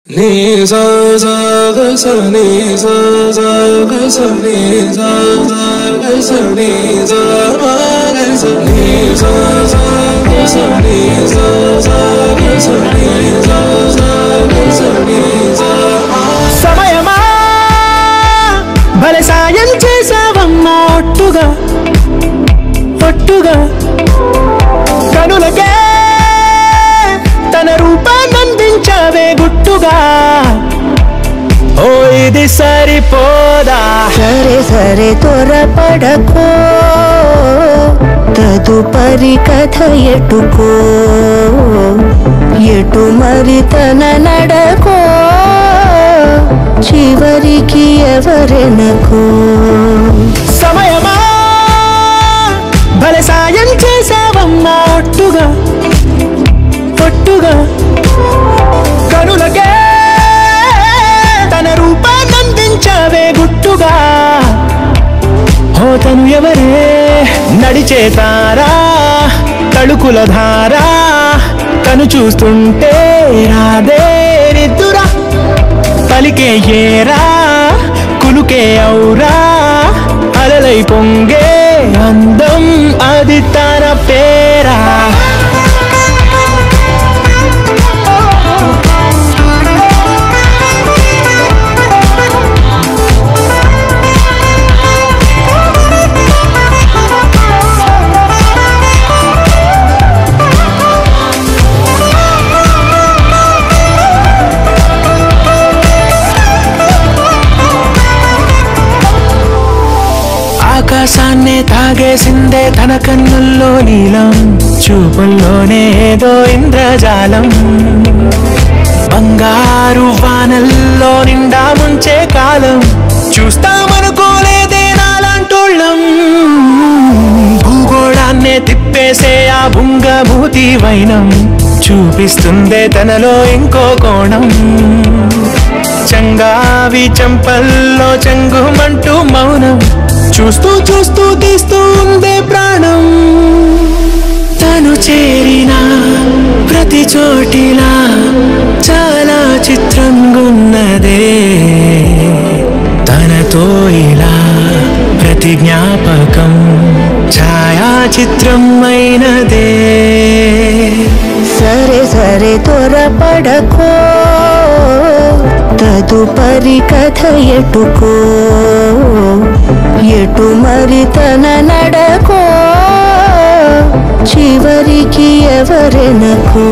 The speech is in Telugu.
ni sa sa ga sa ni sa sa ga sa ni sa sa ga sa ni sa ma ga sa ni sa sa ga sa ni sa sa ga sa ni sa sa ga sa ni sa సమయమా భలే సాయం చేసావమ్మా ఒట్టుగా ఒట్టుగా కనులకే తన రూపాన్నందించావే గుట్టుగా ఓ ఇది సరిపోదా సరే సరే త్వరపడకో తదుపరి కథ ఎటుకో ఎటు మరి తన నడకో చివరికి ఎవరెనకో సమయమా భలే సాయం చేసావమ్మా ఒట్టుగా ఒట్టుగా కనులకే తన రూపాన్నందించావే గుట్టుగా ఓ తను ఎవరే నడిచే తారా తళుకుల ధారా తను చూస్తుంటే రాదే నిద్దురా పలికే ఏరా కులుకే ఔరా అలలై పొంగే అందం అది తన పేరా ఆకాశాన్నే తాగేసిందే తన కన్నుల్లో నీలం చూపుల్లోనే ఏదో ఇంద్రజాలం బంగారు వానల్లో నిండా ముంచే కాలం చూస్తామనుకోలేదే నాలాంటోళ్ళం భూగోళాన్నే తిప్పేసే ఆ భుంగమూతి వైనం చూపిస్తుందే తనలో ఇంకో కోణం చంగావి చంపల్లో చెంగుమంటూ మౌనం చూస్తూ చూస్తూ తీస్తూ ఉందే ప్రాణం తను చేరిన ప్రతి చోటిలా చాలా చిత్రంగున్నదే తనతో ఇలా ప్రతి జ్ఞాపకం ఛాయాచిత్రం అయినదే సరే సరే త్వరపడకో తదుపరి కథ ఎటుకో ఎటు మరి తన నడకో చివరికి ఎవరెనకో